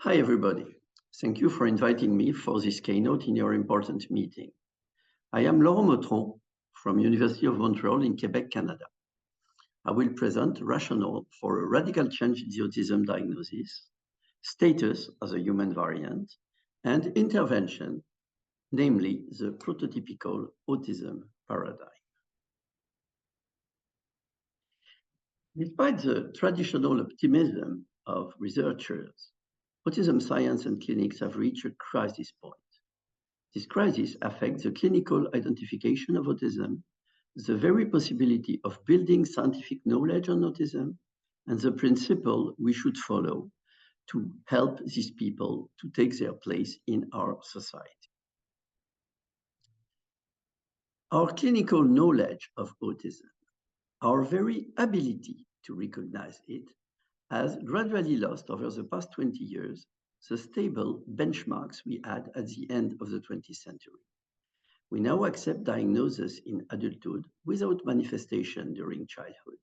Hi, everybody. Thank you for inviting me for this keynote in your important meeting. I am Laurent Mottron from University of Montreal in Quebec, Canada. I will present rationale for a radical change in the autism diagnosis, status as a human variant, and intervention, namely the prototypical autism paradigm. Despite the traditional optimism of researchers, autism science and clinics have reached a crisis point. This crisis affects the clinical identification of autism, the very possibility of building scientific knowledge on autism, and the principle we should follow to help these people to take their place in our society. Our clinical knowledge of autism, our very ability to recognize it, has gradually lost over the past 20 years the stable benchmarks we had at the end of the 20th century. We now accept diagnosis in adulthood without manifestation during childhood.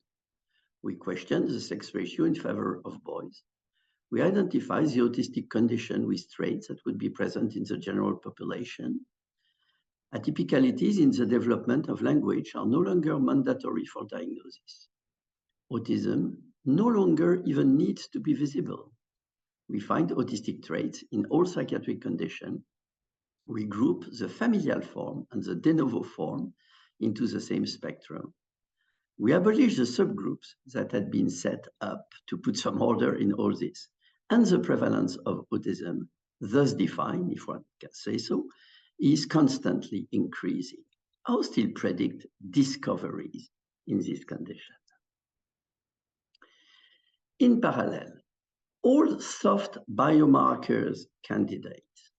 We question the sex ratio in favor of boys. We identify the autistic condition with traits that would be present in the general population. Atypicalities in the development of language are no longer mandatory for diagnosis. Autism no longer even needs to be visible. We find autistic traits in all psychiatric conditions. We group the familial form and the de novo form into the same spectrum. We abolish the subgroups that had been set up to put some order in all this. And the prevalence of autism, thus defined, if one can say so, is constantly increasing. How still predict discoveries in this condition? In parallel, all soft biomarkers candidates,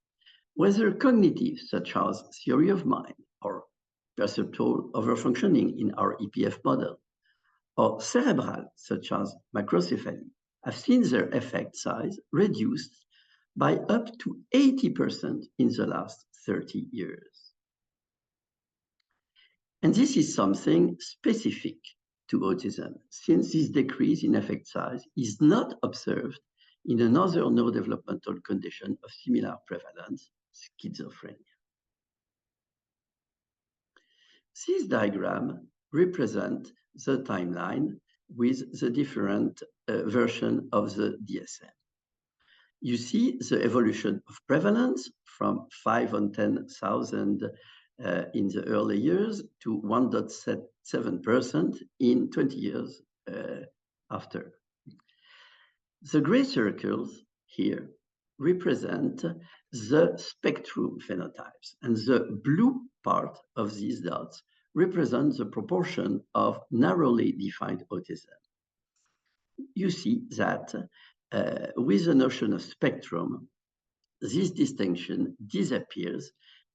whether cognitive, such as theory of mind or perceptual overfunctioning in our EPF model, or cerebral, such as macrocephaly, have seen their effect size reduced by up to 80% in the last 30 years. And this is something specific to autism, since this decrease in effect size is not observed in another neurodevelopmental condition of similar prevalence, schizophrenia. This diagram represents the timeline with the different version of the DSM. You see the evolution of prevalence from 5 on 10,000 in the early years to 1.7% in 20 years after. The gray circles here represent the spectrum phenotypes, and the blue part of these dots represents the proportion of narrowly defined autism. You see that with the notion of spectrum, this distinction disappears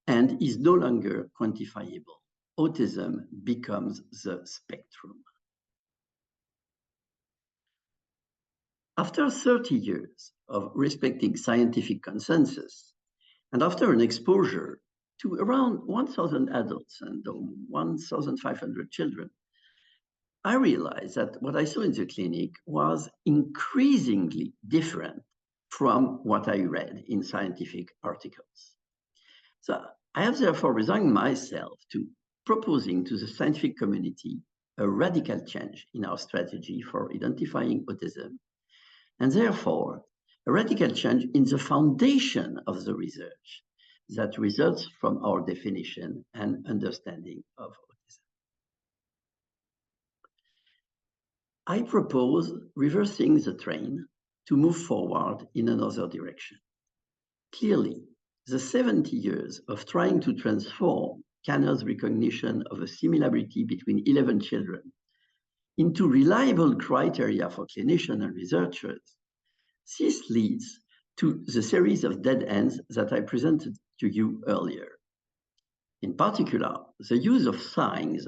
and is no longer quantifiable. Autism becomes the spectrum. After 30 years of respecting scientific consensus, and after an exposure to around 1,000 adults and 1,500 children, I realized that what I saw in the clinic was increasingly different from what I read in scientific articles. So I have therefore resigned myself to proposing to the scientific community a radical change in our strategy for identifying autism, and therefore a radical change in the foundation of the research that results from our definition and understanding of autism. I propose reversing the train to move forward in another direction. Clearly, the 70 years of trying to transform Kanner's recognition of a similarity between 11 children into reliable criteria for clinicians and researchers, this leads to the series of dead ends that I presented to you earlier. In particular, the use of signs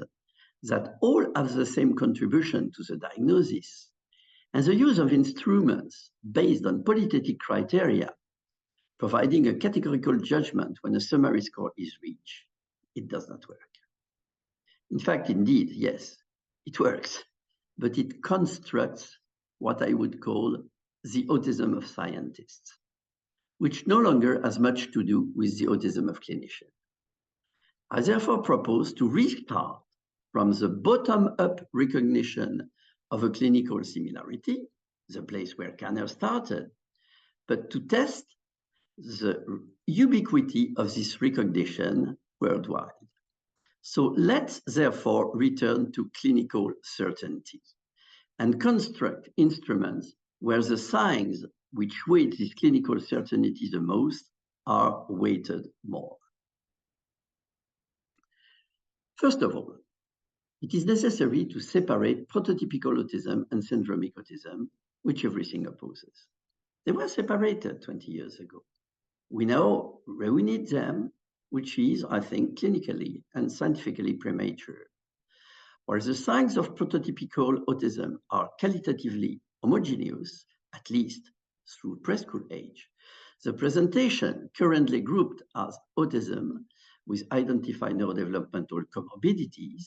that all have the same contribution to the diagnosis, and the use of instruments based on qualitative criteria, providing a categorical judgment when a summary score is reached. It does not work. In fact, indeed, yes, it works, but it constructs what I would call the autism of scientists. which no longer has much to do with the autism of clinicians. I therefore propose to restart from the bottom-up recognition of a clinical similarity, the place where Kanner started, but to test the ubiquity of this recognition worldwide. So let's therefore return to clinical certainty and construct instruments where the signs which weight this clinical certainty the most are weighted more. First of all, it is necessary to separate prototypical autism and syndromic autism, which everything opposes. They were separated 20 years ago. We now reunite them, which is, I think, clinically and scientifically premature. Whereas the signs of prototypical autism are qualitatively homogeneous, at least through preschool age, the presentation currently grouped as autism with identified neurodevelopmental comorbidities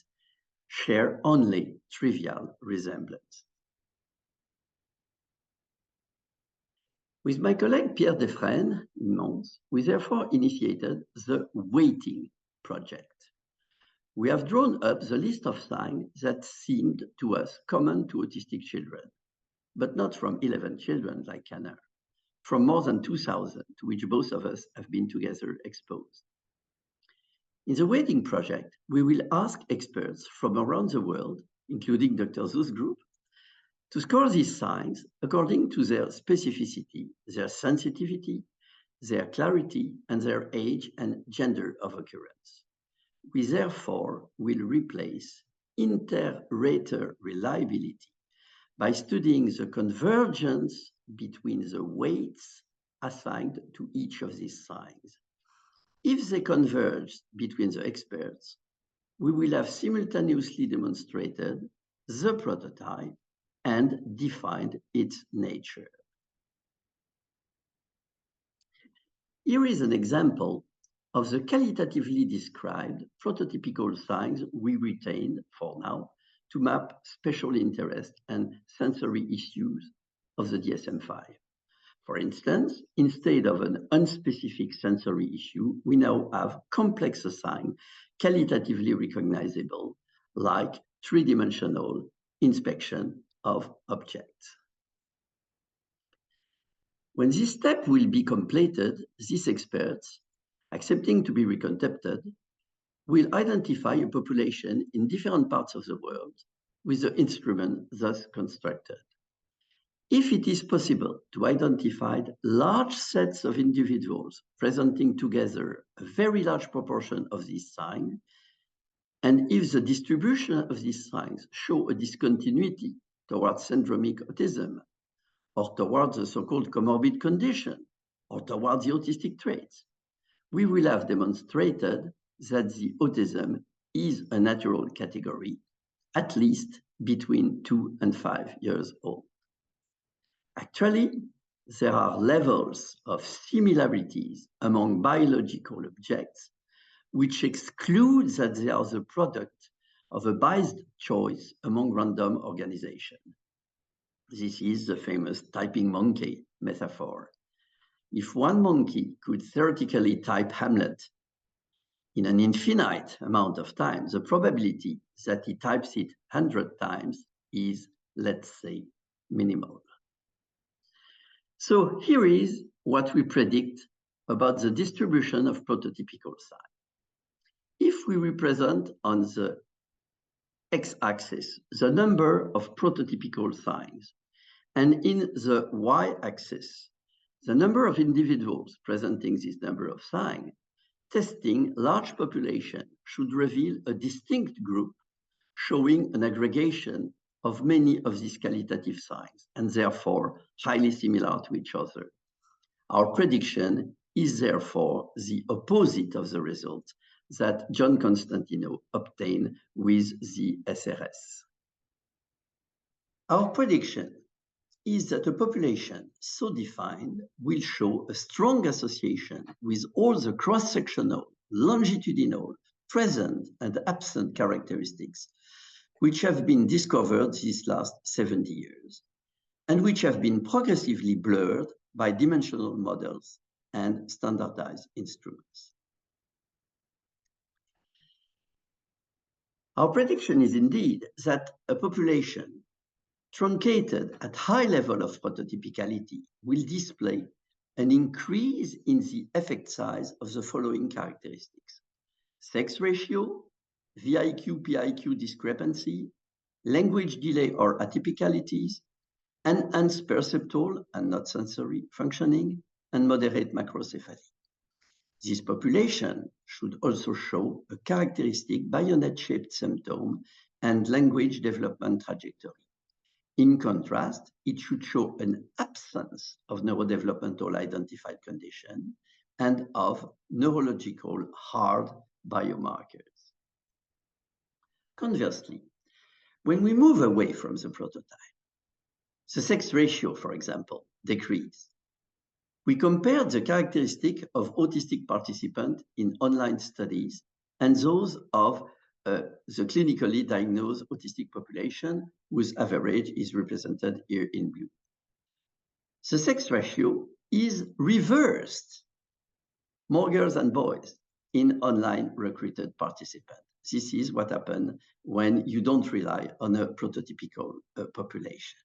share only trivial resemblance. With my colleague Pierre Defresne in Mons, we therefore initiated the weighting project. We have drawn up the list of signs that seemed to us common to autistic children, but not from 11 children like Kanner, from more than 2,000 to which both of us have been together exposed. In the weighting project, we will ask experts from around the world, including Dr. Zhu's group, to score these signs according to their specificity, their sensitivity, their clarity, and their age and gender of occurrence. We therefore will replace inter-rater reliability by studying the convergence between the weights assigned to each of these signs. If they converge between the experts, we will have simultaneously demonstrated the prototype and defined its nature. Here is an example of the qualitatively described prototypical signs we retained for now to map special interest and sensory issues of the DSM-5. For instance, instead of an unspecific sensory issue, we now have complex signs qualitatively recognizable, like three-dimensional inspection of objects. When this step will be completed, these experts, accepting to be reconcepted, will identify a population in different parts of the world with the instrument thus constructed. If it is possible to identify large sets of individuals presenting together a very large proportion of these signs, and if the distribution of these signs show a discontinuity towards syndromic autism, or towards the so-called comorbid condition, or towards the autistic traits, we will have demonstrated that the autism is a natural category, at least between 2 and 5 years old. Actually, there are levels of similarities among biological objects which exclude that they are the product of a biased choice among random organization. This is the famous typing monkey metaphor. If one monkey could theoretically type Hamlet in an infinite amount of time, the probability that he types it 100 times is, let's say, minimal. So here is what we predict about the distribution of prototypical signs. If we represent on the x-axis the number of prototypical signs, and in the y-axis the number of individuals presenting this number of signs, testing large population should reveal a distinct group showing an aggregation of many of these qualitative signs, and therefore highly similar to each other. Our prediction is therefore the opposite of the result that John Constantino obtained with the SRS. Our prediction is that a population so defined will show a strong association with all the cross-sectional, longitudinal, present and absent characteristics which have been discovered these last 70 years and which have been progressively blurred by dimensional models and standardized instruments. Our prediction is indeed that a population truncated at high level of prototypicality will display an increase in the effect size of the following characteristics: sex ratio, VIQ-PIQ discrepancy, language delay or atypicalities, enhanced perceptual and not sensory functioning, and moderate macrocephaly. This population should also show a characteristic bayonet-shaped symptom and language development trajectory. In contrast, it should show an absence of neurodevelopmental identified condition and of neurological hard biomarkers. Conversely, when we move away from the prototype, the sex ratio, for example, decreases. We compared the characteristic of autistic participants in online studies and those of the clinically diagnosed autistic population, whose average is represented here in blue. The sex ratio is reversed, more girls than boys, in online recruited participants. This is what happens when you don't rely on a prototypical population.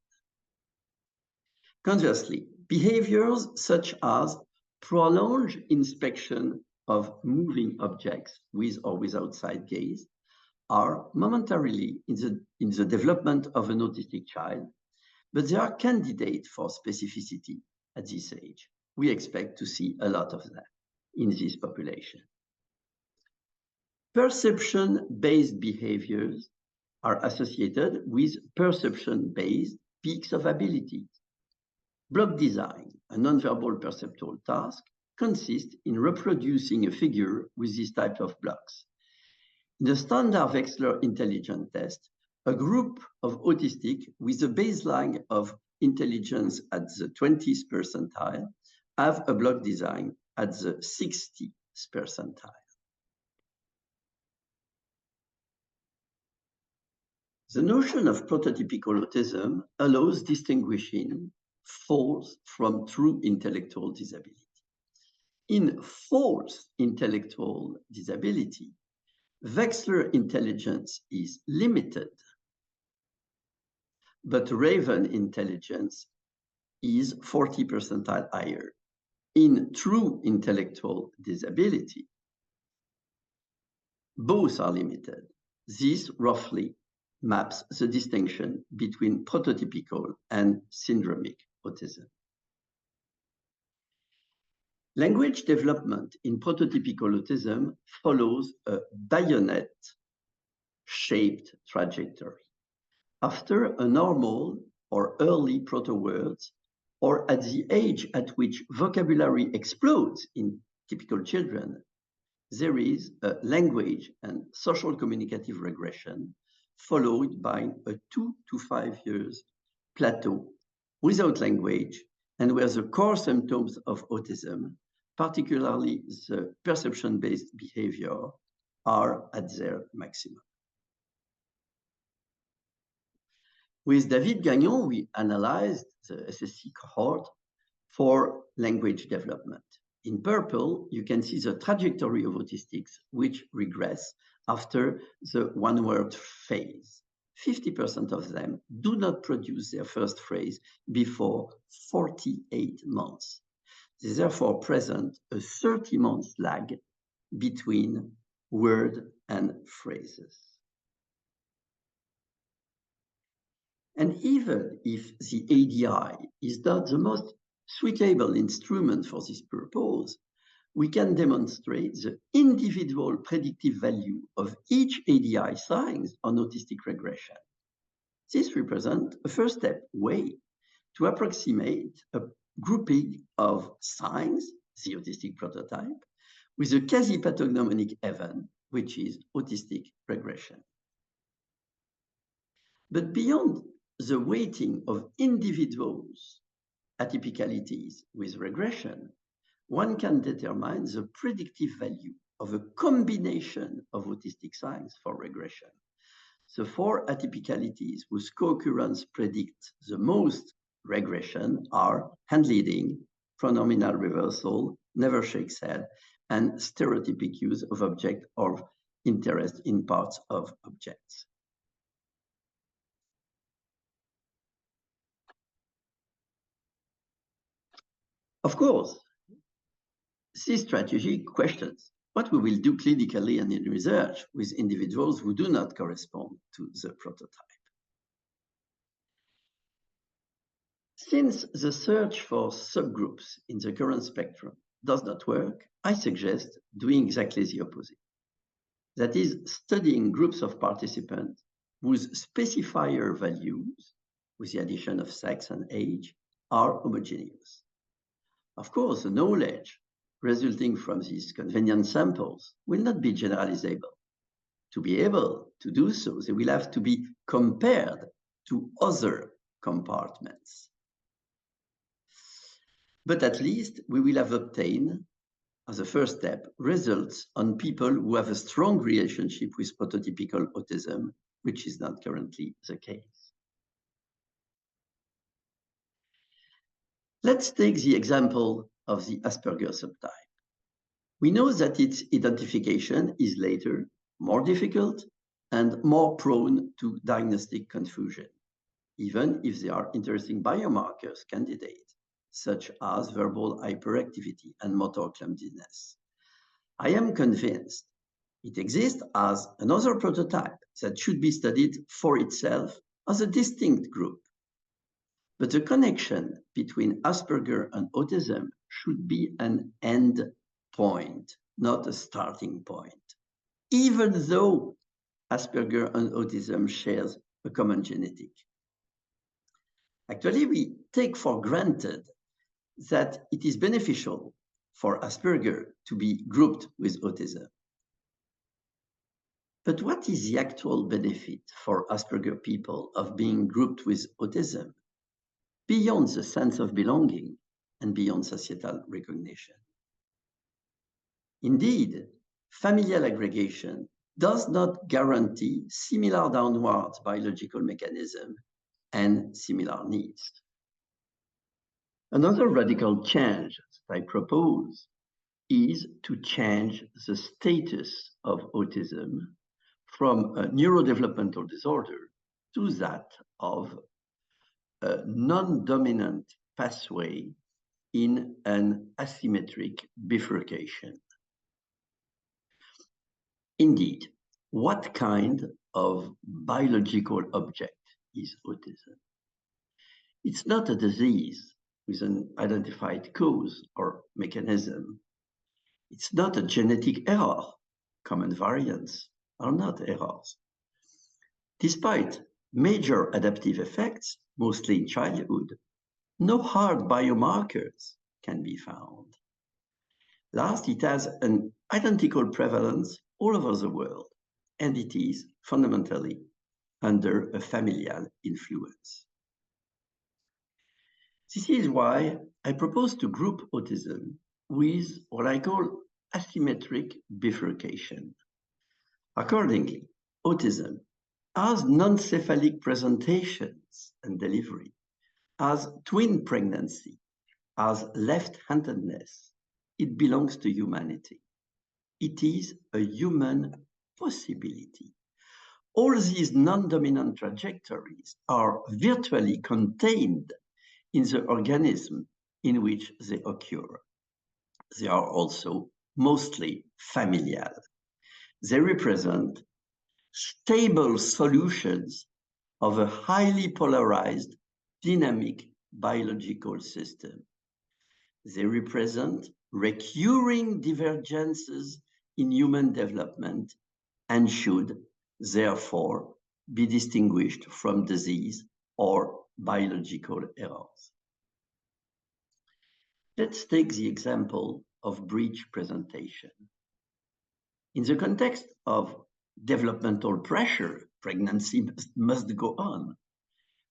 Conversely, behaviors such as prolonged inspection of moving objects with or without side gaze are momentarily in the development of an autistic child, but they are candidates for specificity at this age. We expect to see a lot of that in this population. Perception-based behaviors are associated with perception-based peaks of abilities. Block design, a nonverbal perceptual task, consists in reproducing a figure with this type of blocks. In the standard Wechsler intelligence test, a group of autistic with a baseline of intelligence at the 20th percentile have a block design at the 60th percentile. The notion of prototypical autism allows distinguishing false from true intellectual disability. In false intellectual disability, Wechsler intelligence is limited, but Raven intelligence is 40 percentile higher. In true intellectual disability, both are limited. This roughly maps the distinction between prototypical and syndromic autism. Language development in prototypical autism follows a bayonet-shaped trajectory. After a normal or early proto-words, or at the age at which vocabulary explodes in typical children, there is a language and social communicative regression followed by a 2 to 5 years plateau without language, and where the core symptoms of autism, particularly the perception-based behavior, are at their maximum. With David Gagnon, we analyzed the SSC cohort for language development. In purple, you can see the trajectory of autistics, which regress after the one-word phase. 50% of them do not produce their first phrase before 48 months. They therefore present a 30-month lag between word and phrases. And even if the ADI is not the most suitable instrument for this purpose, we can demonstrate the individual predictive value of each ADI signs on autistic regression. This represents a first step way to approximate a grouping of signs, the autistic prototype, with a quasi-pathognomonic event, which is autistic regression. But beyond the weighting of individuals' atypicalities with regression, one can determine the predictive value of a combination of autistic signs for regression. The 4 atypicalities whose co-occurrence predict the most regression are hand leading, pronominal reversal, never shakes head, and stereotypic use of object or interest in parts of objects. Of course, this strategy questions what we will do clinically and in research with individuals who do not correspond to the prototype. Since the search for subgroups in the current spectrum does not work, I suggest doing exactly the opposite. That is, studying groups of participants whose specifier values, with the addition of sex and age, are homogeneous. Of course, the knowledge resulting from these convenient samples will not be generalizable. To be able to do so, they will have to be compared to other compartments. But at least we will have obtained, as a first step, results on people who have a strong relationship with prototypical autism, which is not currently the case. Let's take the example of the Asperger subtype. We know that its identification is later more difficult and more prone to diagnostic confusion, even if there are interesting biomarkers candidates, such as verbal hyperactivity and motor clumsiness. I am convinced it exists as another prototype that should be studied for itself as a distinct group. But the connection between Asperger and autism should be an end point, not a starting point, even though Asperger and autism shares a common genetic. Actually, we take for granted that it is beneficial for Asperger to be grouped with autism. But what is the actual benefit for Asperger people of being grouped with autism, beyond the sense of belonging and beyond societal recognition? Indeed, familial aggregation does not guarantee similar downward biological mechanism and similar needs. Another radical change that I propose is to change the status of autism from a neurodevelopmental disorder to that of a non-dominant pathway in an asymmetric bifurcation. Indeed, what kind of biological object is autism? It's not a disease with an identified cause or mechanism. It's not a genetic error. Common variants are not errors. Despite major adaptive effects, mostly in childhood, no hard biomarkers can be found. Last, it has an identical prevalence all over the world, and it is fundamentally under a familial influence. This is why I propose to group autism with what I call asymmetric bifurcation. Accordingly, autism has non-cephalic presentations and delivery, as twin pregnancy, as left-handedness. It belongs to humanity. It is a human possibility. All these non-dominant trajectories are virtually contained in the organism in which they occur. They are also mostly familial. They represent stable solutions of a highly polarized, dynamic biological system. They represent recurring divergences in human development and should, therefore, be distinguished from disease or biological errors. Let's take the example of breech presentation. In the context of developmental pressure, pregnancy must go on.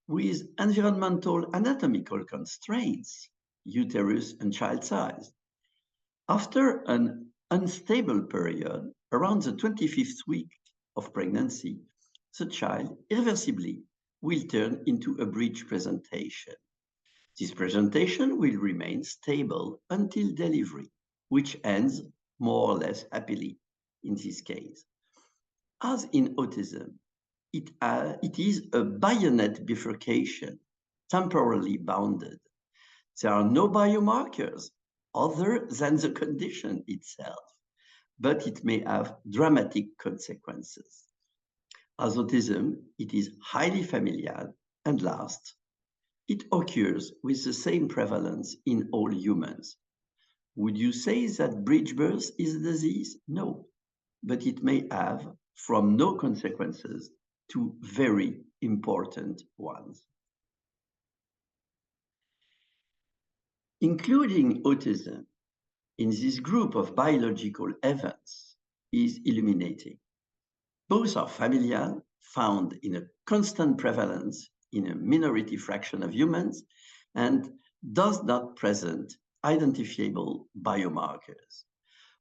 With environmental anatomical constraints, uterus and child size. After an unstable period, around the 25th week of pregnancy, the child irreversibly will turn into a breech presentation. This presentation will remain stable until delivery. which ends more or less happily in this case. As in autism, it is a bayonet bifurcation, temporally bounded. There are no biomarkers other than the condition itself, but it may have dramatic consequences. As autism, it is highly familial, and last, it occurs with the same prevalence in all humans. Would you say that bridge birth is a disease? No, but it may have from no consequences to very important ones. Including autism in this group of biological events is illuminating. Both are familial, found in a constant prevalence in a minority fraction of humans, and does not present identifiable biomarkers.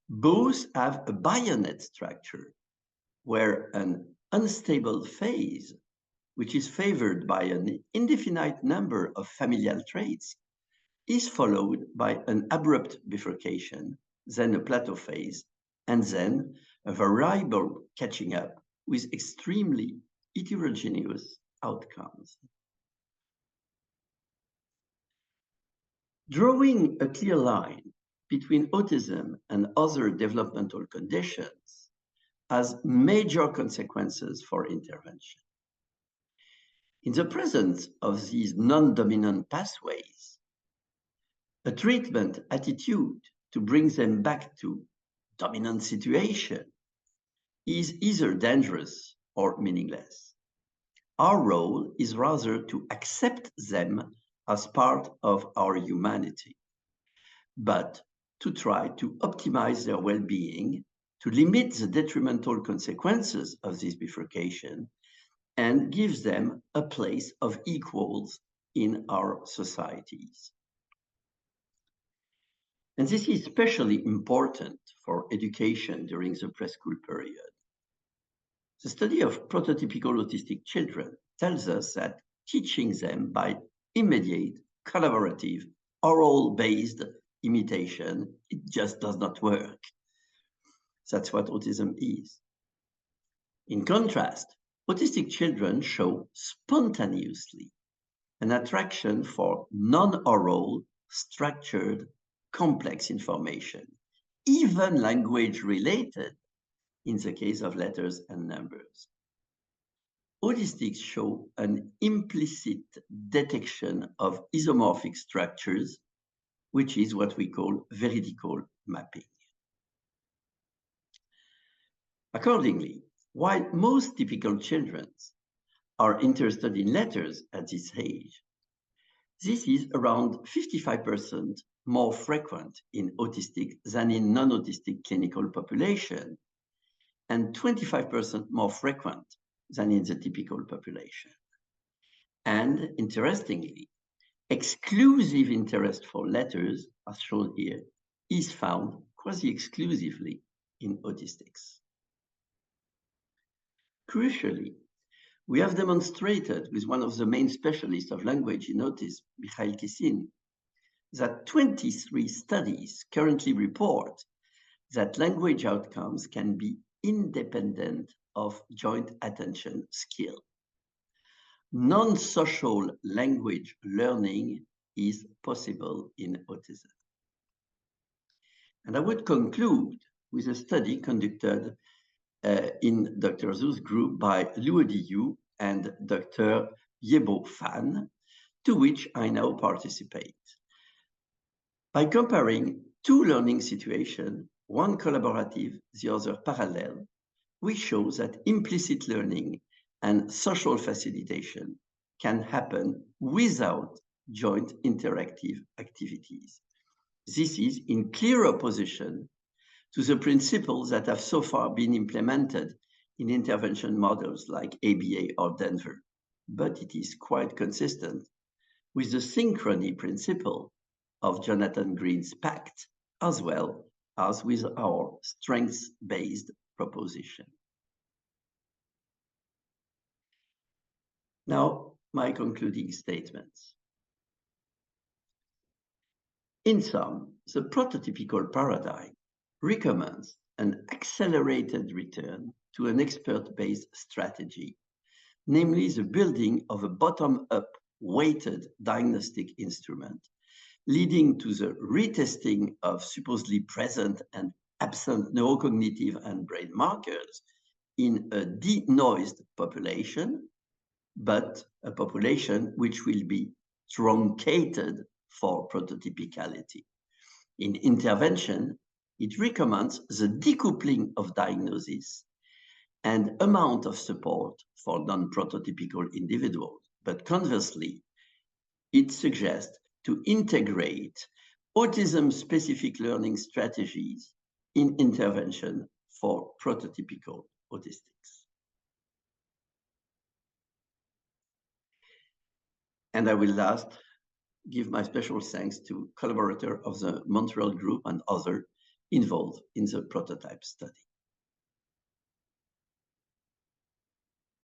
Both have a bayonet structure, where an unstable phase, which is favored by an indefinite number of familial traits, is followed by an abrupt bifurcation, then a plateau phase, and then a variable catching up with extremely heterogeneous outcomes. Drawing a clear line between autism and other developmental conditions has major consequences for intervention. In the presence of these non-dominant pathways, a treatment attitude to bring them back to dominant situation is either dangerous or meaningless. Our role is rather to accept them as part of our humanity, but to try to optimize their well-being, to limit the detrimental consequences of this bifurcation, and give them a place of equals in our societies. And this is especially important for education during the preschool period. The study of prototypical autistic children tells us that teaching them by immediate, collaborative, oral-based imitation, it just does not work. That's what autism is. In contrast, autistic children show spontaneously an attraction for non-oral, structured, complex information, even language-related in the case of letters and numbers. Autistics show an implicit detection of isomorphic structures, which is what we call veridical mapping. Accordingly, while most typical children are interested in letters at this age, this is around 55% more frequent in autistic than in non-autistic clinical population, and 25% more frequent than in the typical population. And interestingly, exclusive interest for letters, as shown here, is found quasi-exclusively in autistics. Crucially, we have demonstrated with one of the main specialists of language in autism, Mikhail Kissin, that 23 studies currently report that language outcomes can be independent of joint attention skill. Non-social language learning is possible in autism. And I would conclude with a study conducted in Dr. Zhu's group by Luo Diyu and Dr. Yebo Fan, to which I now participate. By comparing two learning situations, one collaborative, the other parallel, we show that implicit learning and social facilitation can happen without joint interactive activities. This is in clear opposition to the principles that have so far been implemented in intervention models like ABA or Denver, but it is quite consistent with the synchrony principle of Jonathan Green's pact, as well as with our strengths-based proposition. Now, my concluding statements. In sum, the prototypical paradigm recommends an accelerated return to an expert-based strategy, namely the building of a bottom-up weighted diagnostic instrument, leading to the retesting of supposedly present and absent neurocognitive and brain markers in a denoised population, but a population which will be truncated for prototypicality. In intervention, it recommends the decoupling of diagnosis and amount of support for non-prototypical individuals. But conversely, it suggests to integrate autism-specific learning strategies in intervention for prototypical autistics. And I will last give my special thanks to collaborators of the Montreal group and others involved in the prototype study.